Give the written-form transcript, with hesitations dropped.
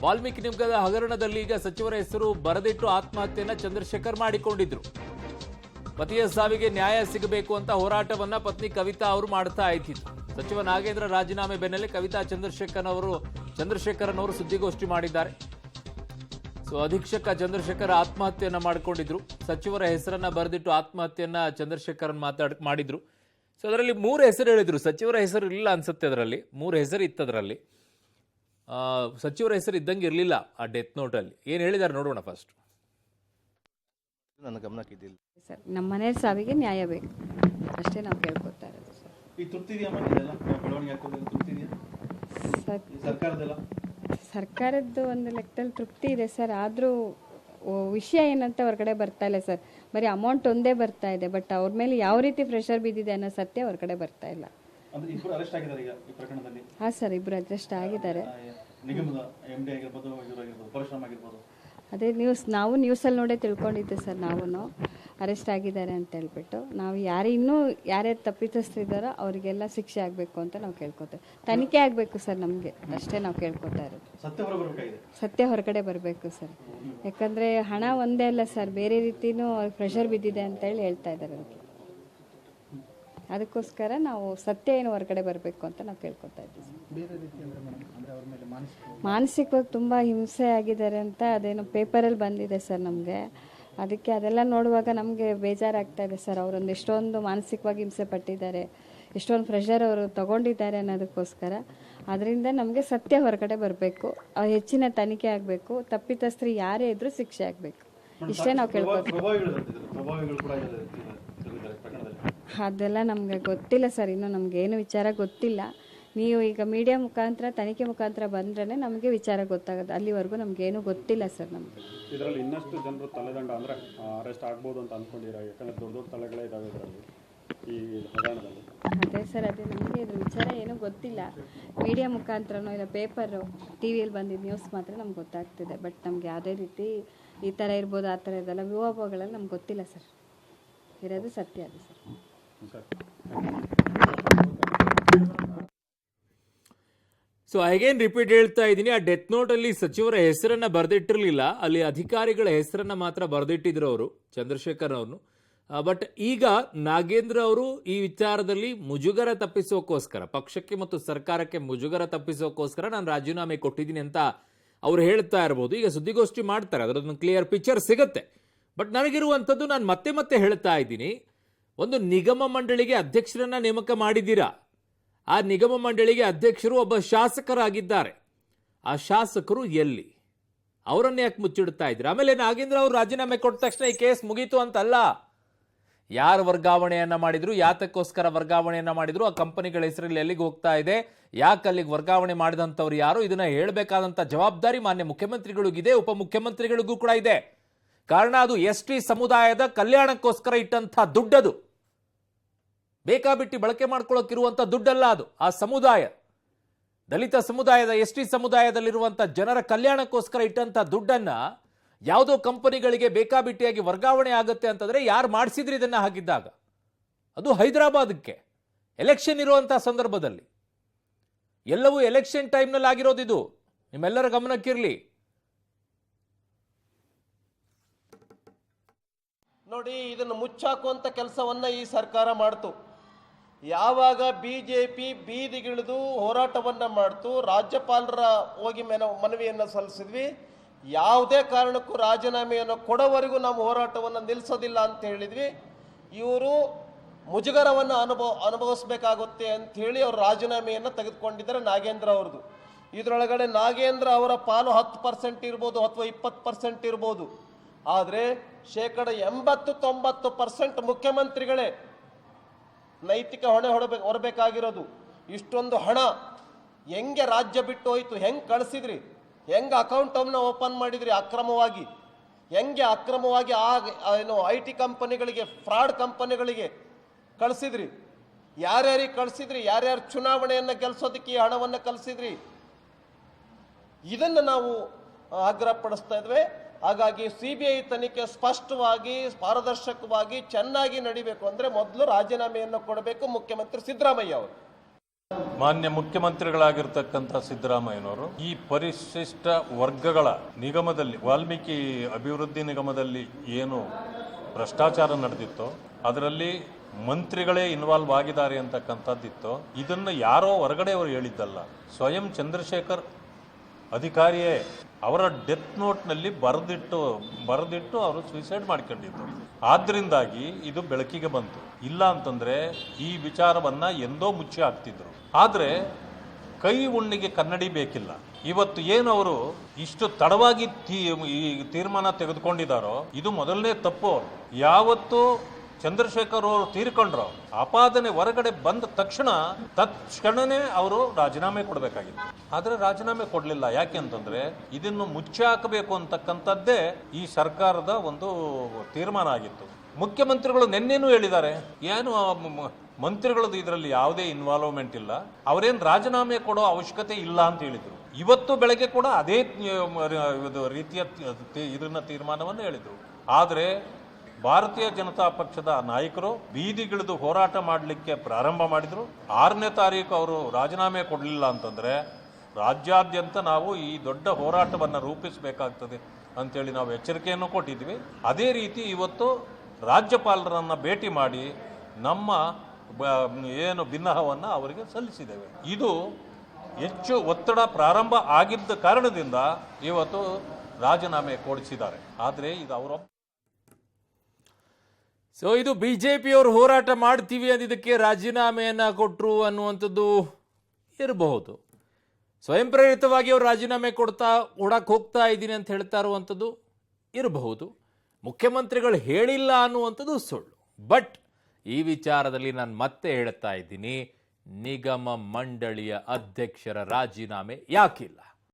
ವಾಲ್ಮೀಕಿ ನಿಗಮದ ಹಗರಣದಲ್ಲಿ ಈಗ ಸಚಿವರ ಹೆಸರು ಬರೆದಿಟ್ಟು ಆತ್ಮಹತ್ಯೆಯನ್ನ ಚಂದ್ರಶೇಖರ್ ಮಾಡಿಕೊಂಡಿದ್ರು. ಪತಿಯ ಸಾವಿಗೆ ನ್ಯಾಯ ಸಿಗಬೇಕು ಅಂತ ಹೋರಾಟವನ್ನ ಪತ್ನಿ ಕವಿತಾ ಅವರು ಮಾಡ್ತಾ ಇದ್ದಿದ್ರು. ಸಚಿವ ನಾಗೇಂದ್ರ ರಾಜೀನಾಮೆ ಬೆನ್ನಲ್ಲೇ ಕವಿತಾ ಚಂದ್ರಶೇಖರನ್ ಅವರು ಸುದ್ದಿಗೋಷ್ಠಿ ಮಾಡಿದ್ದಾರೆ. ಅಧೀಕ್ಷಕ ಚಂದ್ರಶೇಖರ್ ಆತ್ಮಹತ್ಯೆಯನ್ನ ಮಾಡಿಕೊಂಡಿದ್ರು. ಸಚಿವರ ಹೆಸರನ್ನ ಬರೆದಿಟ್ಟು ಆತ್ಮಹತ್ಯೆಯನ್ನ ಚಂದ್ರಶೇಖರನ್ ಮಾಡಿದ್ರು. ಅದರಲ್ಲಿ 3 ಹೆಸರು ಹೇಳಿದ್ರು. ಸಚಿವರ ಹೆಸರು ಇಲ್ಲ ಅನ್ಸುತ್ತೆ. ಅದರಲ್ಲಿ 3 ಹೆಸರು ಇತ್ತು. ಅದರಲ್ಲಿ ಸಚಿವರ ಹೆಸರು ಇದ್ದಂಗೆ ಇರಲಿಲ್ಲ ಆ ಡೆತ್ ನೋಟ್ ಅಲ್ಲಿ. ಏನ್ ಹೇಳಿದಾರೆ ನೋಡೋಣ. ಫಸ್ಟ್ ನನ್ನ ಗಮನಕ್ಕೆ ಇದ್ದಿಲ್ಲ ಸರ್. ನಮ್ಮ ಮನೆ ಸಾವಿಗೆ ನ್ಯಾಯ ಬೇಕು ಅಷ್ಟೇ ನಾವು ಕೇಳ್ಕೊತಾ ಇರೋದು ಸರ್. ಈ ತೃಪ್ತಿ ಇದೆಯಾ ಇದೆಲ್ಲ ಬೆಳವಣಿಗೆ ಆಗ್ತದೆ? ತೃಪ್ತಿ ಇದೆಯಾ ಸರ್ಕಾರದಲ್ಲ? ಸರ್ಕಾರದ್ದು ಒಂದು ಲೆಕ್ಕದಲ್ಲಿ ತೃಪ್ತಿ ಇದೆ ಸರ್. ಆದರೂ ವಿಷಯ ಏನಂತ ಹೊರಗಡೆ ಬರ್ತಾ ಇಲ್ಲ ಸರ್. ಬರೀ ಅಮೌಂಟ್ ಒಂದೇ ಬರ್ತಾ ಇದೆ. ಬಟ್ ಅವ್ರ ಮೇಲೆ ಯಾವ ರೀತಿ ಪ್ರೆಷರ್ ಬಿದ್ದಿದೆ ಅನ್ನೋ ಸತ್ಯ ಹೊರಗಡೆ ಬರ್ತಾ ಇಲ್ಲ. ಹಾಂ ಸರ್, ಇಬ್ಬರು ಅರೆಸ್ಟ್ ಆಗಿದ್ದಾರೆ. ಅದೇ ನಾವು ನ್ಯೂಸಲ್ಲಿ ನೋಡೇ ತಿಳ್ಕೊಂಡಿದ್ದೆ ಸರ್. ನಾವು ಅರೆಸ್ಟ್ ಆಗಿದ್ದಾರೆ ಅಂತ ಹೇಳ್ಬಿಟ್ಟು ನಾವು ಯಾರ್ಯಾರು ತಪ್ಪಿತಸ್ಥರಿದ್ದಾರೋ ಅವರಿಗೆಲ್ಲ ಶಿಕ್ಷೆ ಆಗಬೇಕು ಅಂತ ನಾವು ಕೇಳ್ಕೊತೇವೆ. ತನಿಖೆ ಆಗಬೇಕು ಸರ್. ನಮಗೆ ಅಷ್ಟೇ ನಾವು ಕೇಳ್ಕೊತಾ ಇರೋದು. ಸತ್ಯ ಹೊರಗಡೆ ಬರಬೇಕು ಸರ್. ಯಾಕಂದರೆ ಹಣ ಒಂದೇ ಅಲ್ಲ ಸರ್, ಬೇರೆ ರೀತಿಯೂ ಪ್ರೆಷರ್ ಬಿದ್ದಿದೆ ಅಂತೇಳಿ ಹೇಳ್ತಾ ಇದ್ದಾರೆ. ಅದಕ್ಕೋಸ್ಕರ ನಾವು ಸತ್ಯ ಏನು ಹೊರಗಡೆ ಬರಬೇಕು ಅಂತ ನಾವು ಕೇಳ್ಕೊತಾ ಇದ್ದೀವಿ ಸರ್. ಮಾನಸಿಕವಾಗಿ ತುಂಬ ಹಿಂಸೆ ಆಗಿದ್ದಾರೆ ಅಂತ ಅದೇನು ಪೇಪರಲ್ಲಿ ಬಂದಿದೆ ಸರ್ ನಮಗೆ. ಅದಕ್ಕೆ ಅದೆಲ್ಲ ನೋಡುವಾಗ ನಮಗೆ ಬೇಜಾರಾಗ್ತಾ ಇದೆ ಸರ್. ಅವರೊಂದು ಎಷ್ಟೊಂದು ಮಾನಸಿಕವಾಗಿ ಹಿಂಸೆ ಪಟ್ಟಿದ್ದಾರೆ, ಎಷ್ಟೊಂದು ಪ್ರೆಷರ್ ಅವರು ತಗೊಂಡಿದ್ದಾರೆ ಅನ್ನೋದಕ್ಕೋಸ್ಕರ. ಅದರಿಂದ ನಮಗೆ ಸತ್ಯ ಹೊರಗಡೆ ಬರಬೇಕು, ಹೆಚ್ಚಿನ ತನಿಖೆ ಆಗಬೇಕು, ತಪ್ಪಿತಸ್ಥರು ಯಾರೇ ಇದ್ರೂ ಶಿಕ್ಷೆ ಆಗಬೇಕು. ಇಷ್ಟೇ ನಾವು ಕೇಳ್ಕೊತೀವಿ. ಅದೆಲ್ಲ ನಮಗೆ ಗೊತ್ತಿಲ್ಲ ಸರ್. ಇನ್ನು ನಮ್ಗೆ ಏನು ವಿಚಾರ ಗೊತ್ತಿಲ್ಲ. ನೀವು ಈಗ ಮೀಡಿಯಾ ಮುಖಾಂತರ ತನಿಖೆ ಮುಖಾಂತರ ಬಂದ್ರೆ ನಮಗೆ ವಿಚಾರ ಗೊತ್ತಾಗುತ್ತೆ. ಅಲ್ಲಿವರೆಗೂ ನಮ್ಗೇನು ಗೊತ್ತಿಲ್ಲ ಸರ್. ನಮಗೆ ಇದರಲ್ಲಿ ಇನ್ನಷ್ಟು ಜನರು ತಲೆದಂಡ ಅಂದ್ರೆ ಅರೆಸ್ಟ್ ಆಗ್ಬೋದು ಅಂತ ಅನ್ಕೊಂಡಿರ? ಯಾಕಂದ್ರೆ ದೊಡ್ಡ ದೊಡ್ಡ ತಲೆಗಳೇ ಇದಾವೆ ಇದರಲ್ಲಿ, ಈ ಹಗರಣದಲ್ಲಿ. ಅದೇ ಸರ್, ಅದೇ ನಮಗೆ ಇದ್ರ ವಿಚಾರ ಏನೂ ಗೊತ್ತಿಲ್ಲ. ಮೀಡಿಯಾ ಮುಖಾಂತರನೋ ಇಲ್ಲ ಪೇಪರು ಟಿವಿಯಲ್ಲಿ ಬಂದಿದ್ದ ನ್ಯೂಸ್ ಮಾತ್ರ ನಮ್ಗೆ ಗೊತ್ತಾಗ್ತಿದೆ. ಬಟ್ ನಮ್ಗೆ ಯಾವುದೇ ರೀತಿ ಈ ಥರ ಇರ್ಬೋದು ಆ ಥರ ಇದೆಲ್ಲ ವಿವಾಹಗಳೆಲ್ಲ ನಮ್ಗೆ ಗೊತ್ತಿಲ್ಲ ಸರ್. ಇರೋದು ಸತ್ಯ ಅದು ಸರ್. ಅಗೇನ್ ರಿಪೀಟ್ ಹೇಳ್ತಾ ಇದ್ದೀನಿ, ಆ ಡೆತ್ ನೋಟ್ ಅಲ್ಲಿ ಸಚಿವರ ಹೆಸರನ್ನ ಬರೆದಿಟ್ಟಿರಲಿಲ್ಲ. ಅಲ್ಲಿ ಅಧಿಕಾರಿಗಳ ಹೆಸರನ್ನ ಮಾತ್ರ ಬರೆದಿಟ್ಟಿದ್ರು ಅವರು, ಚಂದ್ರಶೇಖರ್ ಅವರು. ಬಟ್ ಈಗ ನಾಗೇಂದ್ರ ಅವರು ಈ ವಿಚಾರದಲ್ಲಿ ಮುಜುಗರ ತಪ್ಪಿಸೋಕೋಸ್ಕರ, ಪಕ್ಷಕ್ಕೆ ಮತ್ತು ಸರ್ಕಾರಕ್ಕೆ ಮುಜುಗರ ತಪ್ಪಿಸೋಕೋಸ್ಕರ ನಾನು ರಾಜೀನಾಮೆ ಕೊಟ್ಟಿದ್ದೀನಿ ಅಂತ ಅವ್ರು ಹೇಳ್ತಾ ಇರ್ಬೋದು. ಈಗ ಸುದ್ದಿಗೋಷ್ಠಿ ಮಾಡ್ತಾರೆ, ಅದರದೊಂದು ಕ್ಲಿಯರ್ ಪಿಕ್ಚರ್ ಸಿಗುತ್ತೆ. ಬಟ್ ನನಗಿರುವಂಥದ್ದು, ನಾನು ಮತ್ತೆ ಮತ್ತೆ ಹೇಳ್ತಾ ಇದ್ದೀನಿ, ಒಂದು ನಿಗಮ ಮಂಡಳಿಗೆ ಅಧ್ಯಕ್ಷರನ್ನ ನೇಮಕ ಮಾಡಿದ್ದೀರಾ. ಆ ನಿಗಮ ಮಂಡಳಿಗೆ ಅಧ್ಯಕ್ಷರು ಒಬ್ಬ ಶಾಸಕರಾಗಿದ್ದಾರೆ. ಆ ಶಾಸಕರು ಎಲ್ಲಿ? ಅವರನ್ನ ಯಾಕೆ ಮುಚ್ಚಿಡ್ತಾ ಇದ್ದೀರಾ? ಆಮೇಲೆ ನಾಗೇಂದ್ರ ಅವರು ರಾಜೀನಾಮೆ ಕೊಟ್ಟ ತಕ್ಷಣ ಈ ಕೇಸ್ ಮುಗೀತು ಅಂತಲ್ಲ. ಯಾರು ವರ್ಗಾವಣೆಯನ್ನ ಮಾಡಿದ್ರು, ಯಾತಕ್ಕೋಸ್ಕರ ವರ್ಗಾವಣೆಯನ್ನ ಮಾಡಿದ್ರು, ಆ ಕಂಪನಿಗಳ ಹೆಸರಲ್ಲಿ ಎಲ್ಲಿಗೆ ಹೋಗ್ತಾ ಇದೆ, ಯಾಕೆ ಅಲ್ಲಿಗೆ ವರ್ಗಾವಣೆ ಮಾಡಿದಂಥವ್ರು ಯಾರು, ಇದನ್ನ ಹೇಳಬೇಕಾದಂಥ ಜವಾಬ್ದಾರಿ ಮಾನ್ಯ ಮುಖ್ಯಮಂತ್ರಿಗಳಿಗಿದೆ, ಉಪಮುಖ್ಯಮಂತ್ರಿಗಳಿಗೂ ಕೂಡ ಇದೆ. ಕಾರಣ ಅದು ಎಸ್ಟಿ ಸಮುದಾಯದ ಕಲ್ಯಾಣಕ್ಕೋಸ್ಕರ ಇಟ್ಟಂಥ ದುಡ್ಡದು. ಬೇಕಾಬಿಟ್ಟಿ ಬಳಕೆ ಮಾಡ್ಕೊಳ್ಳೋಕಿರುವಂಥ ದುಡ್ಡಲ್ಲ ಅದು. ಆ ಸಮುದಾಯ, ದಲಿತ ಸಮುದಾಯದ, ಎಸ್ಟಿ ಸಮುದಾಯದಲ್ಲಿರುವಂಥ ಜನರ ಕಲ್ಯಾಣಕ್ಕೋಸ್ಕರ ಇಟ್ಟಂಥ ದುಡ್ಡನ್ನ ಯಾವುದೋ ಕಂಪನಿಗಳಿಗೆ ಬೇಕಾಬಿಟ್ಟಿಯಾಗಿ ವರ್ಗಾವಣೆ ಆಗುತ್ತೆ ಅಂತಂದ್ರೆ ಯಾರು ಮಾಡಿಸಿದ್ರಿ ಇದನ್ನ? ಹಾಗಿದ್ದಾಗ ಅದು ಹೈದರಾಬಾದಕ್ಕೆ ಎಲೆಕ್ಷನ್ ಇರುವಂತಹ ಸಂದರ್ಭದಲ್ಲಿ, ಎಲ್ಲವೂ ಎಲೆಕ್ಷನ್ ಟೈಮ್ನಲ್ಲಿ ಆಗಿರೋದಿದು. ನಿಮ್ಮೆಲ್ಲರ ಗಮನಕ್ಕಿರಲಿ. ನೋಡಿ, ಇದನ್ನು ಮುಚ್ಚಾಕುವಂತ ಕೆಲಸವನ್ನ ಈ ಸರ್ಕಾರ ಮಾಡ್ತು. ಯಾವಾಗ ಬಿಜೆಪಿ ಬೀದಿಗಿಳಿದು ಹೋರಾಟವನ್ನ ಮಾಡ್ತು, ರಾಜ್ಯಪಾಲರ ಹೋಗಿ ಮನವಿಯನ್ನು ಸಲ್ಲಿಸಿದ್ವಿ. ಯಾವುದೇ ಕಾರಣಕ್ಕೂ ರಾಜೀನಾಮೆಯನ್ನು ಕೊಡೋವರೆಗೂ ನಾವು ಹೋರಾಟವನ್ನು ನಿಲ್ಲಿಸೋದಿಲ್ಲ ಅಂತ ಹೇಳಿದ್ವಿ. ಇವರು ಮುಜುಗರವನ್ನು ಅನುಭವಿಸಬೇಕಾಗುತ್ತೆ ಅಂತ ಹೇಳಿ ಅವರು ರಾಜೀನಾಮೆಯನ್ನು ತೆಗೆದುಕೊಂಡಿದ್ದಾರೆ, ನಾಗೇಂದ್ರ ಅವ್ರದ್ದು. ಇದರೊಳಗಡೆ ನಾಗೇಂದ್ರ ಅವರ ಪಾಲು 10% ಇರ್ಬೋದು ಅಥವಾ 20% ಇರ್ಬೋದು. ಆದರೆ 80-90% ಮುಖ್ಯಮಂತ್ರಿಗಳೇ ನೈತಿಕ ಹೊಣೆ ಹೊರಬೇಕಾಗಿರೋದು. ಇಷ್ಟೊಂದು ಹಣ ಹೆಂಗೆ ರಾಜ್ಯ ಬಿಟ್ಟು ಹೋಯ್ತು, ಹೆಂಗೆ ಕಳಿಸಿದ್ರಿ, ಹೆಂಗೆ ಅಕೌಂಟನ್ನು ಓಪನ್ ಮಾಡಿದ್ರಿ ಅಕ್ರಮವಾಗಿ, ಹೆಂಗೆ ಅಕ್ರಮವಾಗಿ ಏನು IT ಕಂಪನಿಗಳಿಗೆ, ಫ್ರಾಡ್ ಕಂಪನಿಗಳಿಗೆ ಕಳಿಸಿದ್ರಿ, ಯಾರ್ಯಾರಿಗೆ ಕಳಿಸಿದ್ರಿ, ಯಾರ್ಯಾರು ಚುನಾವಣೆಯನ್ನು ಗೆಲ್ಲಿಸೋದಕ್ಕೆ ಈ ಹಣವನ್ನು ಕಳಿಸಿದ್ರಿ, ಇದನ್ನು ನಾವು ಆಗ್ರಹಪಡಿಸ್ತಾ ಇದ್ವಿ. ಹಾಗಾಗಿ CBI ತನಿಖೆ ಸ್ಪಷ್ಟವಾಗಿ, ಪಾರದರ್ಶಕವಾಗಿ, ಚೆನ್ನಾಗಿ ನಡಿಬೇಕು ಅಂದ್ರೆ ಮೊದಲು ರಾಜೀನಾಮೆಯನ್ನು ಕೊಡಬೇಕು ಮುಖ್ಯಮಂತ್ರಿ ಸಿದ್ದರಾಮಯ್ಯ ಅವರು. ಮಾನ್ಯ ಮುಖ್ಯಮಂತ್ರಿಗಳಾಗಿರ್ತಕ್ಕಂಥ ಸಿದ್ದರಾಮಯ್ಯನವರು ಈ ಪರಿಶಿಷ್ಟ ವರ್ಗಗಳ ನಿಗಮದಲ್ಲಿ, ವಾಲ್ಮೀಕಿ ಅಭಿವೃದ್ಧಿ ನಿಗಮದಲ್ಲಿ ಏನು ಭ್ರಷ್ಟಾಚಾರ ನಡೆದಿತ್ತೋ ಅದರಲ್ಲಿ ಮಂತ್ರಿಗಳೇ ಇನ್ವಾಲ್ವ್ ಆಗಿದ್ದಾರೆ ಅಂತಕ್ಕಂಥದ್ದಿತ್ತು. ಇದನ್ನು ಯಾರೋ ಹೊರಗಡೆಯವರು ಹೇಳಿದ್ದಲ್ಲ, ಸ್ವಯಂ ಚಂದ್ರಶೇಖರ್ ಅಧಿಕಾರಿಯೇ ಅವರ ಡೆತ್ ನೋಟ್ನಲ್ಲಿ ಬರೆದಿಟ್ಟು ಅವರು ಸುಯಿಸೈಡ್ ಮಾಡ್ಕೊಂಡಿದ್ದು. ಆದ್ದರಿಂದಾಗಿ ಇದು ಬೆಳಕಿಗೆ ಬಂತು. ಇಲ್ಲ ಅಂತಂದ್ರೆ ಈ ವಿಚಾರವನ್ನ ಎಂದೋ ಮುಚ್ಚಿ ಹಾಕ್ತಿದ್ರು. ಆದರೆ ಕೈ ಉಣ್ಣಿಗೆ ಕನ್ನಡಿ ಬೇಕಿಲ್ಲ. ಇವತ್ತು ಏನು ಅವರು ಇಷ್ಟು ತಡವಾಗಿ ಈ ತೀರ್ಮಾನ ತೆಗೆದುಕೊಂಡಿದ್ದಾರೋ ಇದು ಮೊದಲನೇ ತಪ್ಪು. ಅವರು ಯಾವತ್ತು ಚಂದ್ರಶೇಖರ್ ಅವರು ತೀರ್ಕೊಂಡ್ರು, ಆಪಾದನೆ ಹೊರಗಡೆ ಬಂದ ತಕ್ಷಣನೇ ಅವರು ರಾಜೀನಾಮೆ ಕೊಡಬೇಕಾಗಿತ್ತು. ಆದರೆ ರಾಜೀನಾಮೆ ಕೊಡಲಿಲ್ಲ. ಯಾಕೆ ಅಂತಂದ್ರೆ ಇದನ್ನು ಮುಚ್ಚಿ ಹಾಕಬೇಕು ಅಂತಕ್ಕಂಥದ್ದೇ ಈ ಸರ್ಕಾರದ ಒಂದು ತೀರ್ಮಾನ ಆಗಿತ್ತು. ಮುಖ್ಯಮಂತ್ರಿಗಳು ನಿನ್ನೆನೂ ಹೇಳಿದ್ದಾರೆ, ಏನು ಮಂತ್ರಿಗಳದ್ದು ಇದರಲ್ಲಿ ಯಾವುದೇ ಇನ್ವಾಲ್ವ್ಮೆಂಟ್ ಇಲ್ಲ, ಅವರೇನು ರಾಜೀನಾಮೆ ಕೊಡೋ ಅವಶ್ಯಕತೆ ಇಲ್ಲ ಅಂತ ಹೇಳಿದ್ರು. ಇವತ್ತು ಬೆಳಗ್ಗೆ ಕೂಡ ಅದೇ ರೀತಿಯ ಇದನ್ನ ತೀರ್ಮಾನವನ್ನು ಹೇಳಿದ್ರು. ಆದರೆ ಭಾರತೀಯ ಜನತಾ ಪಕ್ಷದ ನಾಯಕರು ಬೀದಿಗಿಳಿದು ಹೋರಾಟ ಮಾಡಲಿಕ್ಕೆ ಪ್ರಾರಂಭ ಮಾಡಿದ್ರು. 6ನೇ ತಾರೀಕು ಅವರು ರಾಜೀನಾಮೆ ಕೊಡಲಿಲ್ಲ ಅಂತಂದ್ರೆ ರಾಜ್ಯಾದ್ಯಂತ ನಾವು ಈ ದೊಡ್ಡ ಹೋರಾಟವನ್ನು ರೂಪಿಸಬೇಕಾಗ್ತದೆ ಅಂತೇಳಿ ನಾವು ಎಚ್ಚರಿಕೆಯನ್ನು ಕೊಟ್ಟಿದ್ವಿ. ಅದೇ ರೀತಿ ಇವತ್ತು ರಾಜ್ಯಪಾಲರನ್ನು ಭೇಟಿ ಮಾಡಿ ನಮ್ಮ ಏನು ಭಿನ್ನಹವನ್ನು ಅವರಿಗೆ ಸಲ್ಲಿಸಿದ್ದೇವೆ. ಇದು ಹೆಚ್ಚು ಒತ್ತಡ ಪ್ರಾರಂಭ ಆಗಿದ್ದ ಕಾರಣದಿಂದ ಇವತ್ತು ರಾಜೀನಾಮೆ ಕೊಡಿಸಿದ್ದಾರೆ. ಆದರೆ ಇದು ಅವರ ಸೊ ಇದು ಬಿಜೆಪಿಯವರು ಹೋರಾಟ ಮಾಡ್ತೀವಿ ಅಂದಿದ್ದಕ್ಕೆ ರಾಜೀನಾಮೆಯನ್ನ ಕೊಟ್ಟರು ಅನ್ನುವಂಥದ್ದು ಇರಬಹುದು. ಸ್ವಯಂ ಪ್ರೇರಿತವಾಗಿ ಅವರು ರಾಜೀನಾಮೆ ಕೊಡಕ್ಕೆ ಹೋಗ್ತಾ ಇದ್ದೀನಿ ಅಂತ ಹೇಳ್ತಾ ಇರುವಂಥದ್ದು ಇರಬಹುದು. ಮುಖ್ಯಮಂತ್ರಿಗಳು ಹೇಳಿಲ್ಲ ಅನ್ನುವಂಥದ್ದು ಸುಳ್ಳು. ಬಟ್ ಈ ವಿಚಾರದಲ್ಲಿ ನಾನು ಮತ್ತೆ ಹೇಳ್ತಾ ಇದ್ದೀನಿ, ನಿಗಮ ಮಂಡಳಿಯ ಅಧ್ಯಕ್ಷರ ರಾಜೀನಾಮೆ ಯಾಕಿಲ್ಲ?